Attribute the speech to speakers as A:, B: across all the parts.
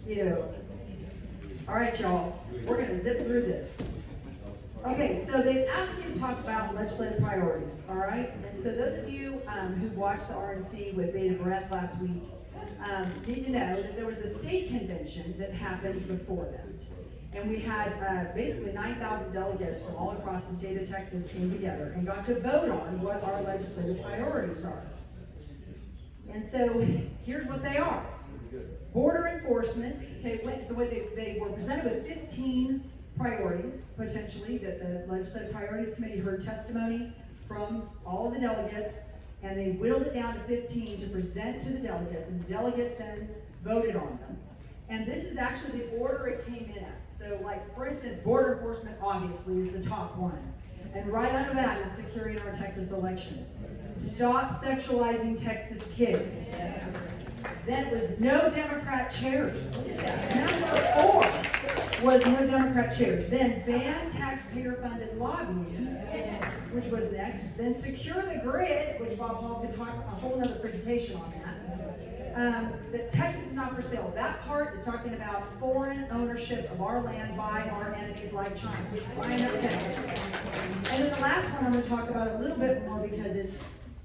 A: Ew. All right, y'all. We're going to zip through this. Okay, so they've asked me to talk about legislative priorities, all right? And so those of you who watched the RNC with bated breath last week need to know that there was a state convention that happened before that. And we had basically 9,000 delegates from all across the state of Texas came together and got to vote on what our legislative priorities are. And so here's what they are. Border enforcement, okay, so what they were presented with 15 priorities, potentially, that the Legislative Priorities Committee heard testimony from all of the delegates, and they whittled it down to 15 to present to the delegates, and the delegates then voted on them. And this is actually the order it came in at. So, like, for instance, border enforcement obviously is the top one. And right under that is securing our Texas elections. Stop sexualizing Texas kids. Then it was no Democrat chairs. Number 4 was no Democrat chairs. Then ban taxpayer-funded lobbying, which was next. Then secure the grid, which Bob Hall could talk a whole other presentation on that. That Texas is not for sale. That part is talking about foreign ownership of our land by our enemies like China. Buying up Texas. And then the last one I'm going to talk about a little bit more because it's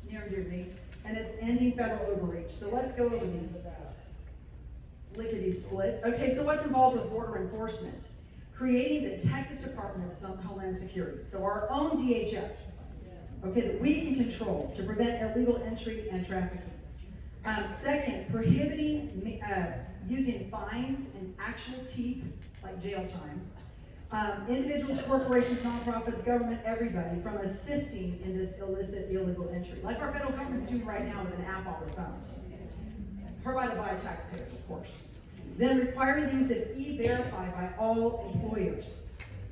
A: near and dear to me. And it's ending federal overreach. So let's go over these. Lickety-split. Okay, so what's involved with border enforcement? Creating the Texas Department of Homeland Security. So our own DHS, okay, that we can control to prevent illegal entry and trafficking. Second, prohibiting using fines and actual teeth, like jail time. Individuals, corporations, nonprofits, government, everybody from assisting in this illicit, illegal entry, like our federal government's doing right now with an app on their phones, provided by taxpayers, of course. Then requiring the use of E-Verify by all employers,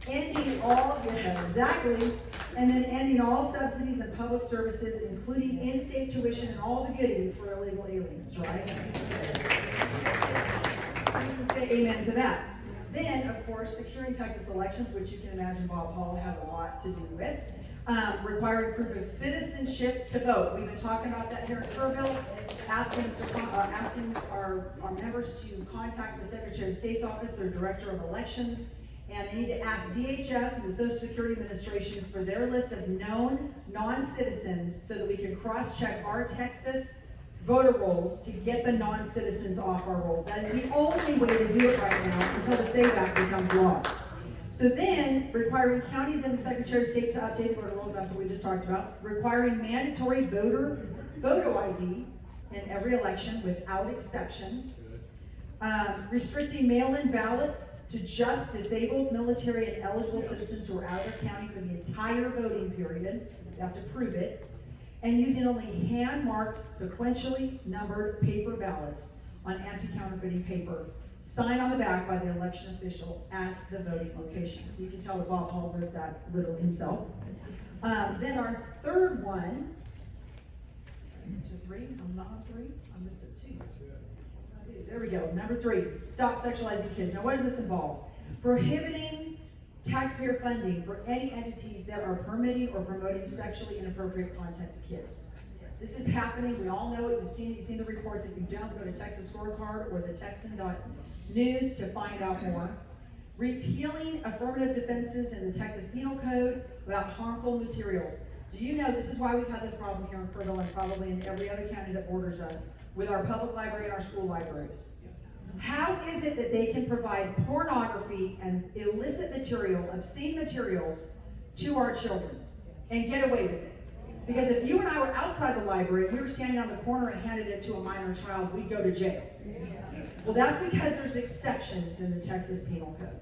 A: ending all, exactly, and then ending all subsidies and public services, including in-state tuition and all the goodies for illegal aliens, right? So you can say amen to that. Then, of course, securing Texas elections, which you can imagine Bob Hall had a lot to do with. Requiring proof of citizenship to vote. We've been talking about that here in Kerrville, asking our members to contact the Secretary of State's office, their Director of Elections, and they need to ask DHS and the Social Security Administration for their list of known non-citizens so that we can cross-check our Texas voter rolls to get the non-citizens off our rolls. That is the only way to do it right now until the SAVE Act becomes law. So then, requiring counties and the Secretary of State to update the voter rolls, that's what we just talked about. Requiring mandatory photo ID in every election without exception. Restricting mail-in ballots to just disabled, military, and eligible citizens who are out of their county for the entire voting period. You have to prove it. And using only hand-marked, sequentially numbered paper ballots on anti-counterfeiting paper, signed on the back by the election official at the voting location. So you can tell that Bob Hall wrote that literally himself. Then our third one, to 3, I'm not on 3, I missed a 2. There we go, number 3, stop sexualizing kids. Now what does this involve? Prohibiting taxpayer funding for any entities that are permitting or promoting sexually inappropriate content to kids. This is happening, we all know it, you've seen the reports. If you don't, go to Texas Scorecard or the Texan.news to find out more. Repealing affirmative defenses in the Texas Penal Code about harmful materials. Do you know this is why we've had this problem here in Kerrville and probably in every other county that borders us with our public library and our school libraries? How is it that they can provide pornography and illicit material, obscene materials, to our children and get away with it? Because if you and I were outside the library, we were standing on the corner and handed it to a minor child, we'd go to jail. Well, that's because there's exceptions in the Texas Penal Code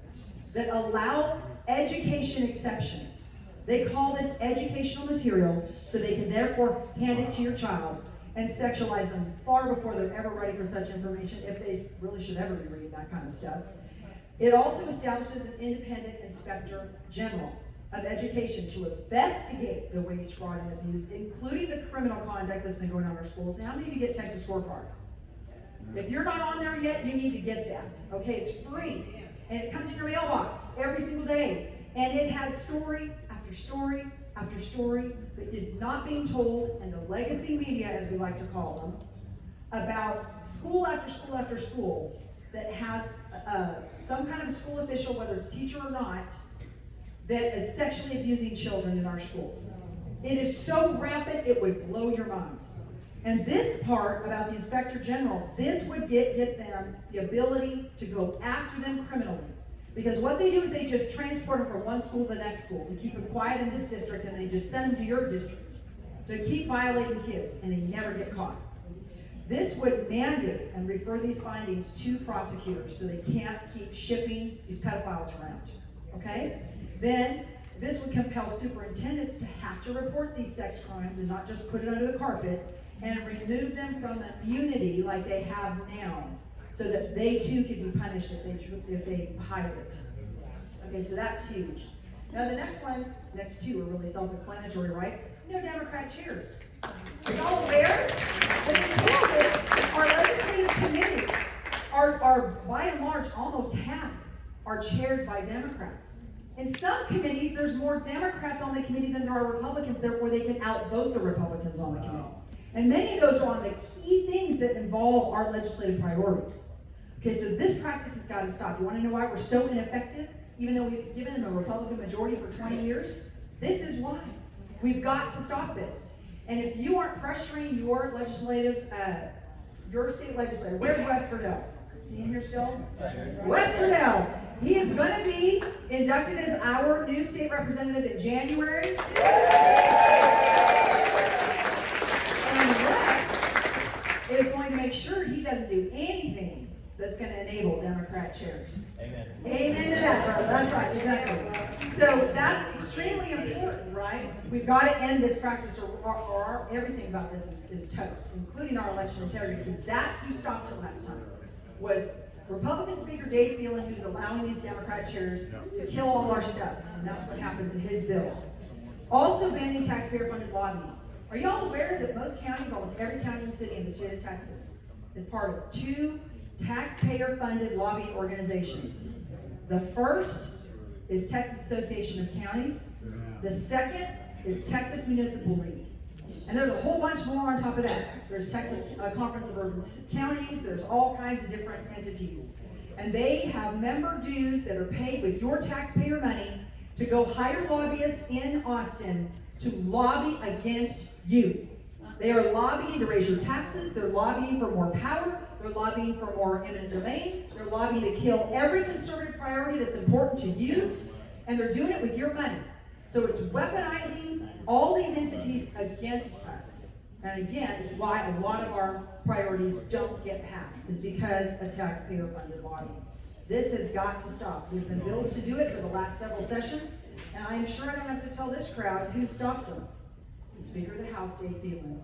A: that allow education exceptions. They call this educational materials, so they can therefore hand it to your child and sexualize them far before they're ever ready for such information, if they really should ever be reading that kind of stuff. It also establishes an independent inspector general of education to investigate the waste, fraud, and abuse, including the criminal conduct that's been going on in our schools. Now, how many of you get Texas Scorecard? If you're not on there yet, you need to get that. Okay, it's free, and it comes in your mailbox every single day, and it has story after story after story that is not being told in the legacy media, as we like to call them, about school after school after school that has some kind of school official, whether it's teacher or not, that is sexually abusing children in our schools. It is so rampant, it would blow your mind. And this part about the Inspector General, this would get them the ability to go after them criminally. Because what they do is they just transport them from one school to the next school to keep them quiet in this district, and they just send them to your district to keep violating kids, and they never get caught. This would mandate and refer these findings to prosecutors so they can't keep shipping these pedophiles around, okay? Then this would compel superintendents to have to report these sex crimes and not just put it under the carpet, and remove them from immunity like they have now, so that they too could be punished if they hide it. Okay, so that's huge. Now the next two are really self-explanatory, right? No Democrat chairs. Are y'all aware? But the truth is, our legislative committees are by and large, almost half are chaired by Democrats. In some committees, there's more Democrats on the committee than there are Republicans, therefore they can outvote the Republicans on the committee. And many of those are on the key things that involve our legislative priorities. Okay, so this practice has got to stop. You want to know why we're so ineffective, even though we've given them a Republican majority for 20 years? This is why. We've got to stop this. And if you aren't pressuring your legislative, your state legislator, where's Wes Ferdell? Is he in here still? Wes Ferdell. He is going to be inducted as our new state representative in January. Is going to make sure he doesn't do anything that's going to enable Democrat chairs.
B: Amen.
A: Amen to that, brother. That's right, exactly. So that's extremely important, right? We've got to end this practice, or everything about this is toast, including our election integrity, because that's who stopped it last time. Was Republican Speaker Dave Phelan, who's allowing these Democrat chairs to kill all our stuff, and that's what happened to his bills. Also banning taxpayer-funded lobbying. Are y'all aware that most counties, almost every county and city in the state of Texas, is part of 2 taxpayer-funded lobbying organizations? The first is Texas Association of Counties. The second is Texas Municipal League. And there's a whole bunch more on top of that. There's Texas Conference of Urban Counties. There's all kinds of different entities. And they have member dues that are paid with your taxpayer money to go hire lobbyists in Austin to lobby against you. They are lobbying to raise your taxes. They're lobbying for more power. They're lobbying for more eminent domain. They're lobbying to kill every conservative priority that's important to you. And they're doing it with your money. So it's weaponizing all these entities against us. And again, it's why a lot of our priorities don't get passed, is because of taxpayer-funded lobbying. This has got to stop. There's been bills to do it for the last several sessions, and I am sure I don't have to tell this crowd who stopped them. The Speaker of the House, Dave Phelan.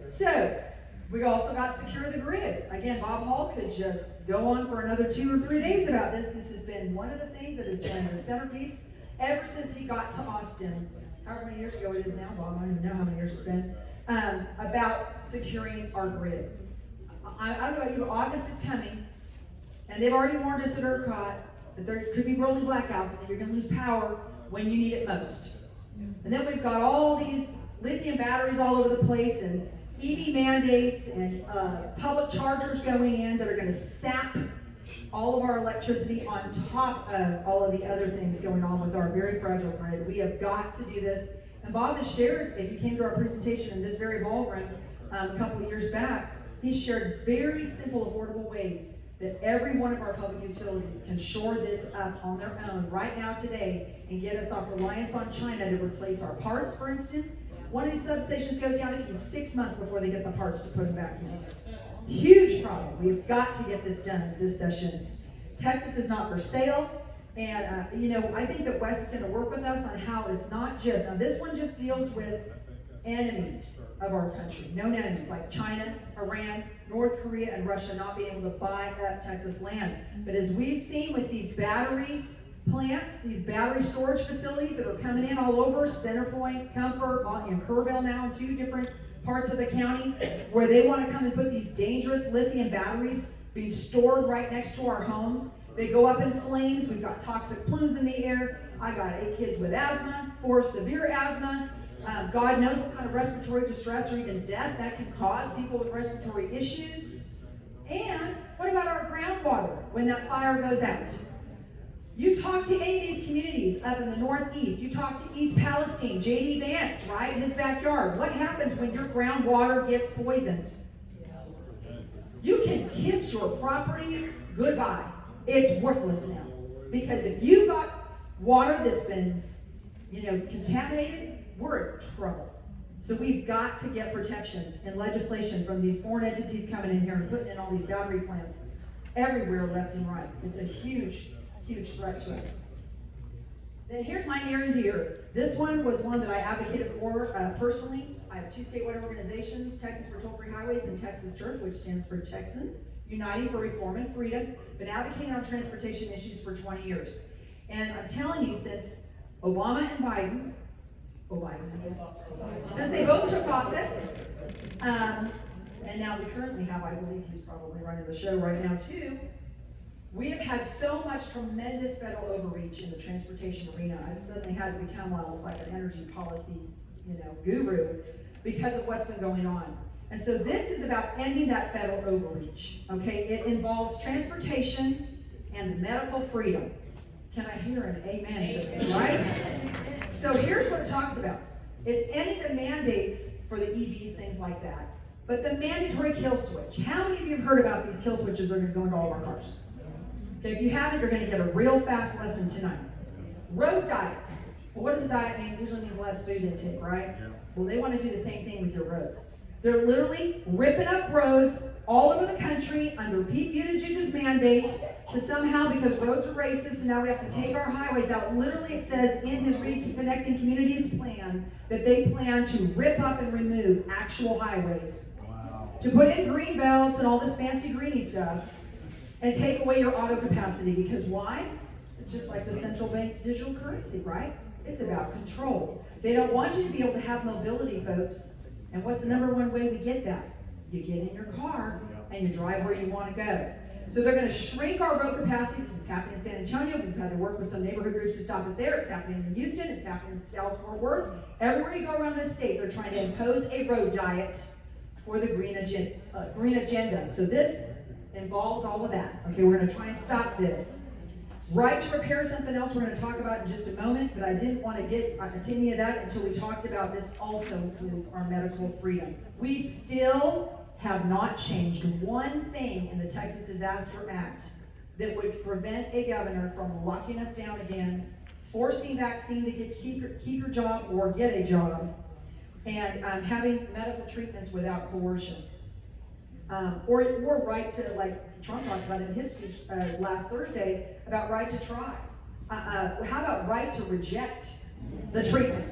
A: So, we also got Secure the Grid. Again, Bob Hall could just go on for another 2 or 3 days about this. This has been one of the things that has been the centerpiece ever since he got to Austin. However many years ago it is now, Bob, I don't even know how many years it's been, about securing our grid. I don't know about you, but August is coming, and they've already warned us at ERCOT that there could be rolling blackouts and that you're going to lose power when you need it most. And then we've got all these lithium batteries all over the place, and EV mandates, and public chargers going in that are going to sap all of our electricity on top of all of the other things going on with our very fragile grid. We have got to do this. And Bob has shared, if you came to our presentation in this very ballroom a couple of years back, he shared very simple, affordable ways that every one of our public utilities can shore this up on their own right now today and get us off reliance on China to replace our parts, for instance. One of these substations goes down, it can be 6 months before they get the parts to put them back in. Huge problem. We've got to get this done this session. Texas is not for sale. And, I think that Wes is going to work with us on how it's not just, now this one just deals with enemies of our country, known enemies like China, Iran, North Korea, and Russia not being able to buy up Texas land. But as we've seen with these battery plants, these battery storage facilities that are coming in all over, Centerpoint, Comfort, in Kerrville now, in 2 different parts of the county, where they want to come and put these dangerous lithium batteries being stored right next to our homes. They go up in flames. We've got toxic plumes in the air. I got 8 kids with asthma, 4 severe asthma. God knows what kind of respiratory distress or even death that can cause people with respiratory issues. And what about our groundwater when that fire goes out? You talk to any of these communities up in the Northeast, you talk to East Palestine, J.D. Vance, right, in his backyard. What happens when your groundwater gets poisoned? You can kiss your property goodbye. It's worthless now. Because if you've got water that's been, contaminated, we're in trouble. So we've got to get protections and legislation from these foreign entities coming in here and putting in all these boundary plans everywhere, left and right. It's a huge, huge threat to us. Then here's my near and dear. This one was one that I advocated for personally. I have two statewide organizations, Texas for Toll-Free Highways and Texas Church, which stands for Texans Uniting for Reform and Freedom. Been advocating on transportation issues for 20 years. And I'm telling you, since Obama and Biden, since they both took office, and now we currently have, I believe he's probably running the show right now too, we have had so much tremendous federal overreach in the transportation arena. I've suddenly had to become almost like an energy policy, guru because of what's been going on. And so this is about ending that federal overreach, okay? It involves transportation and medical freedom. Can I hear an amen to this, right? So here's what it talks about. It's ending the mandates for the EVs, things like that. But the mandatory kill switch. How many of you have heard about these kill switches that are going to go into all of our cars? Okay, if you haven't, you're going to get a real fast lesson tonight. Road diets. Well, what does a diet mean? It usually means less food intake, right? Yeah. Well, they want to do the same thing with your roads. They're literally ripping up roads all over the country under Pete Buttigieg's mandate to somehow, because roads are racist, so now we have to take our highways out. Literally, it says in his Reconnecting Communities plan that they plan to rip up and remove actual highways. Wow. To put in green belts and all this fancy greeny stuff and take away your auto capacity. Because why? It's just like the central bank digital currency, right? It's about control. They don't want you to be able to have mobility, folks. And what's the number one way we get that? You get in your car and you drive where you want to go. So they're going to shrink our road capacity. This is happening in San Antonio. We've had to work with some neighborhood groups to stop it there. It's happening in Houston. It's happening in Dallas-Fort Worth. Everywhere you go around this state, they're trying to impose a road diet for the green agenda. So this involves all of that. Okay, we're going to try and stop this. Right to repair, something else we're going to talk about in just a moment, but I didn't want to get into any of that until we talked about this also includes our medical freedom. We still have not changed one thing in the Texas Disaster Act that would prevent a governor from locking us down again, forcing vaccine to keep your job or get a job, and having medical treatments without coercion. Or right to, like Trump talked about in his speech last Thursday, about right to try. How about right to reject the treatment?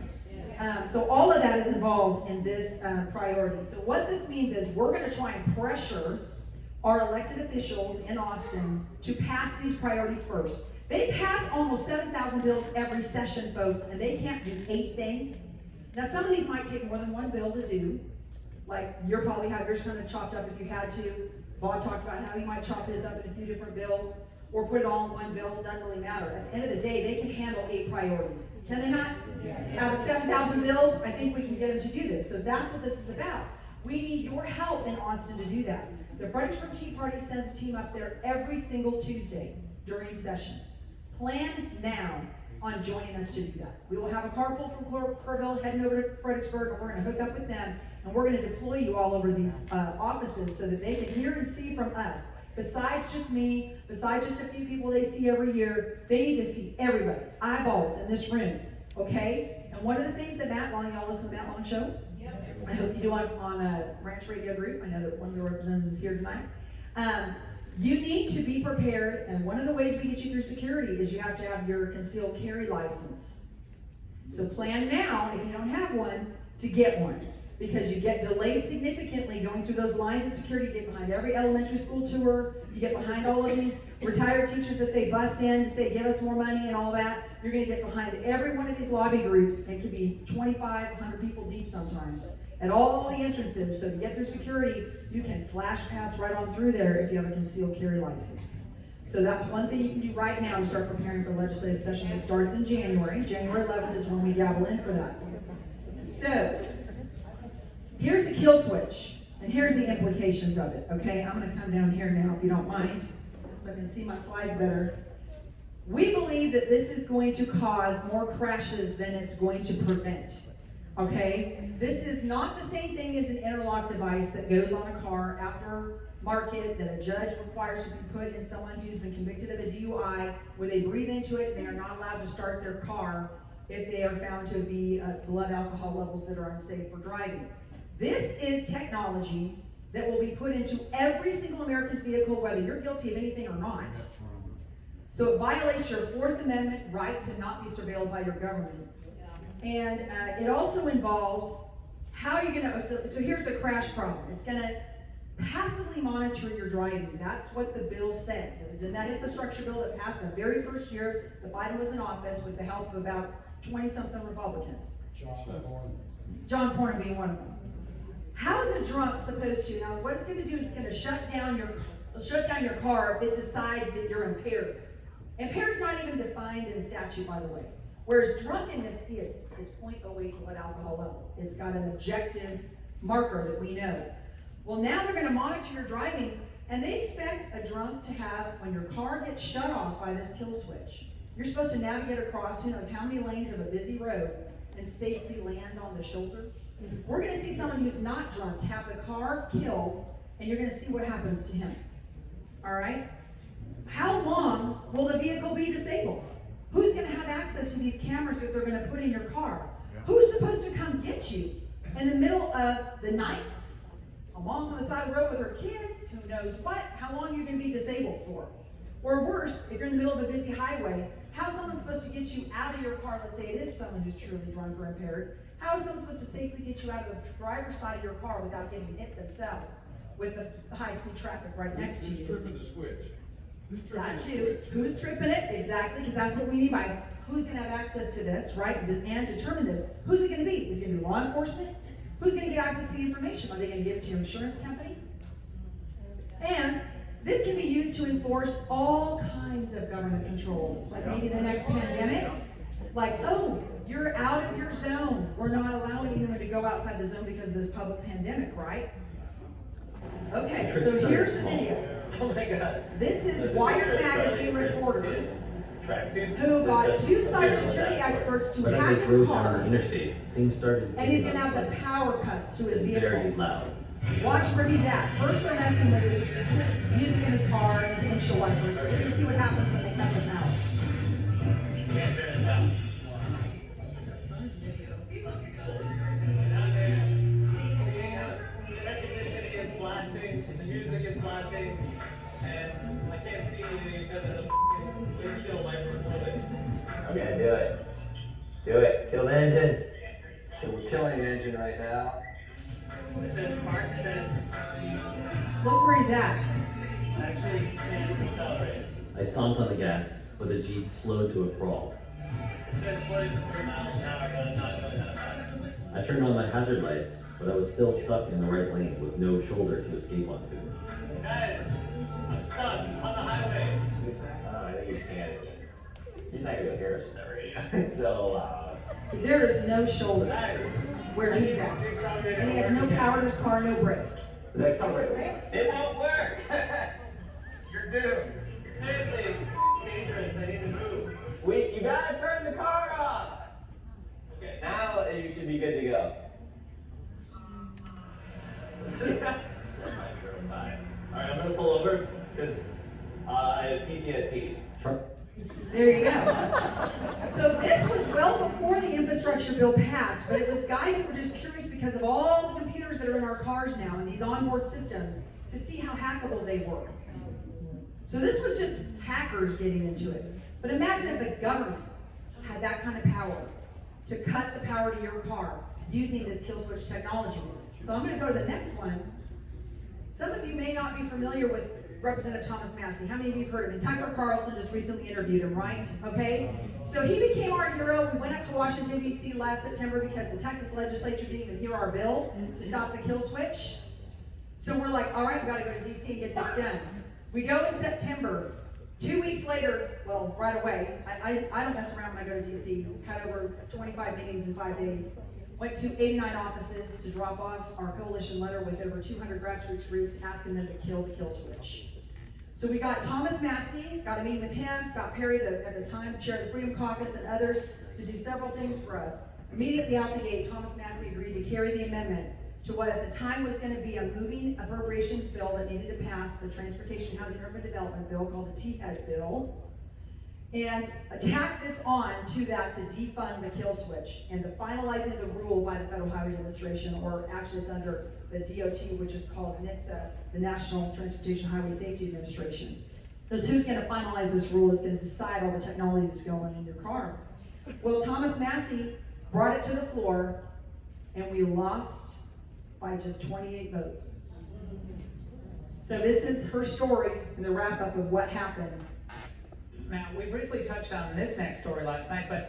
A: So all of that is involved in this priority. So what this means is we're going to try and pressure our elected officials in Austin to pass these priorities first. They pass almost 7,000 bills every session, folks, and they can't do 8 things. Now, some of these might take more than one bill to do. Like, you'll probably have yours kind of chopped up if you had to. Bob talked about how he might chop his up in a few different bills or put it all in one bill. It doesn't really matter. At the end of the day, they can handle 8 priorities. Can they not? Yeah. Out of 7,000 bills, I think we can get them to do this. So that's what this is about. We need your help in Austin to do that. The Fredericksburg Tea Party sends a team up there every single Tuesday during session. Plan now on joining us to do that. We will have a carpool from Corville heading over to Fredericksburg, and we're going to hook up with them, and we're going to deploy you all over these offices so that they can hear and see from us. Besides just me, besides just a few people they see every year, they need to see everybody, eyeballs in this room, okay? And one of the things that Matt Long, y'all listen to Matt Long show? Yep. I hope you do on a Ranch Radio Group. I know that one of the representatives is here tonight. You need to be prepared, and one of the ways we get you through security is you have to have your concealed carry license. So plan now, if you don't have one, to get one. Because you get delayed significantly going through those lines of security. You get behind every elementary school tour. You get behind all of these retired teachers that they bus in to say, give us more money and all that. You're going to get behind every one of these lobby groups. It could be 2,500 people deep sometimes at all the entrances. So to get through security, you can flash pass right on through there if you have a concealed carry license. So that's one thing you can do right now to start preparing for the legislative session that starts in January. January 11th is when we gavel in for that. So here's the kill switch. And here's the implications of it, okay? I'm gonna come down here now, if you don't mind, so I can see my slides better. We believe that this is going to cause more crashes than it's going to prevent, okay? This is not the same thing as an interlock device that goes on a car after market that a judge requires to be put in someone who's been convicted of a DUI, where they breathe into it and they are not allowed to start their car if they are found to be blood alcohol levels that are unsafe for driving. This is technology that will be put into every single American's vehicle, whether you're guilty of anything or not. So it violates your Fourth Amendment right to not be surveilled by your government. And it also involves how you're gonna, so here's the crash problem. It's gonna passively monitor your driving. That's what the bill says. It was in that infrastructure bill that passed the very first year that Biden was in office with the help of about 20-something Republicans. John Cornyn being one of them. How is a drunk supposed to, now what it's gonna do is it's gonna shut down your car if it decides that you're impaired. Impaired's not even defined in statute, by the way. Whereas drunkenness is, it's 0.08 blood alcohol level. It's got an objective marker that we know. Well, now they're gonna monitor your driving, and they expect a drunk to have, when your car gets shut off by this kill switch, you're supposed to navigate across who knows how many lanes of a busy road and safely land on the shoulder. We're gonna see someone who's not drunk have the car killed, and you're gonna see what happens to him. All right? How long will the vehicle be disabled? Who's gonna have access to these cameras that they're gonna put in your car? Who's supposed to come get you in the middle of the night, along the side of the road with her kids, who knows what? How long are you gonna be disabled for? Or worse, if you're in the middle of a busy highway, how's someone supposed to get you out of your car? Let's say it is someone who's truly drunk or impaired. How is someone supposed to safely get you out of the driver's side of your car without getting hit themselves with the high-speed traffic right next to you?
B: Who's tripping the switch?
A: That too. Who's tripping it? Exactly, because that's what we mean by who's going to have access to this, right? And determine this. Who's it going to be? Is it going to be law enforcement? Who's going to get access to the information? Are they going to give it to your insurance company? And this can be used to enforce all kinds of government control, like maybe the next pandemic. Like, oh, you're out of your zone. We're not allowing anyone to go outside the zone because of this public pandemic, right? Okay, so here's the video.
C: Oh my God.
A: This is Wired magazine reporter who got two cybersecurity experts to hack his car,
C: interstate, things started.
A: and he's gonna have the power cut to his
C: Very
A: vehicle.
C: loud.
A: Watch where he's at. First they're messing with his music in his car and his windshield wipers. But you can see what happens when they cut him out.
C: The music is blasting, and I can't see anything because of the windshield wiper fluid.
D: Okay, do it. Do it. Kill the engine.
E: So we're killing the engine right now.
C: It says Mark says,
A: Look where he's at.
C: actually, can't accelerate.
F: I stomped on the gas, but the Jeep slowed to a crawl.
C: It says 44 miles an hour, but I'm not really that fast.
F: I turned on my hazard lights, but I was still stuck in the right lane with no shoulder to escape onto.
C: Guys, I'm stuck on the highway.
D: I think he's scared. He's not gonna hear us on the radio. It's so loud.
A: There is no shoulder where he's at. And he has no power to his car, no brakes.
D: The accelerator.
C: It won't work. You're doomed. Seriously, it's dangerous. I need to move.
D: You gotta turn the car off.
C: Okay.
D: Now you should be good to go.
C: Alright, I'm gonna pull over because I have PTSD.
A: There you go. So this was well before the infrastructure bill passed, but it was guys that were just curious because of all the computers that are in our cars now and these onboard systems to see how hackable they were. So this was just hackers getting into it. But imagine if the government had that kind of power to cut the power to your car using this kill switch technology. So I'm going to go to the next one. Some of you may not be familiar with Representative Thomas Massey. How many of you have heard of him? Tucker Carlson just recently interviewed him, right? Okay? So he became our hero. We went up to Washington, D.C. last September because the Texas Legislature didn't even hear our bill to stop the kill switch. So we're like, all right, we've got to go to D.C. and get this done. We go in September. 2 weeks later, well, right away, I don't mess around when I go to D.C. Had over 25 meetings in 5 days. went to 89 offices to drop off our coalition letter with over 200 grassroots groups asking them to kill the kill switch. So we got Thomas Massey, got a meeting with him, Scott Perry, at the time, chair of the Freedom Caucus, and others to do several things for us. Immediately out the gate, Thomas Massey agreed to carry the amendment to what at the time was going to be a moving appropriations bill that needed to pass, the Transportation Housing Urban Development Bill called the THED bill, and attack this on to that to defund the kill switch and the finalizing the rule by the Federal Highway Administration, or actually it's under the DOT, which is called NHTSA, the National Transportation Highway Safety Administration. Because who's going to finalize this rule is going to decide all the technology that's going in your car. Well, Thomas Massey brought it to the floor, and we lost by just 28 votes. So this is her story and the wrap up of what happened.
B: Now, we briefly touched on this next story last night, but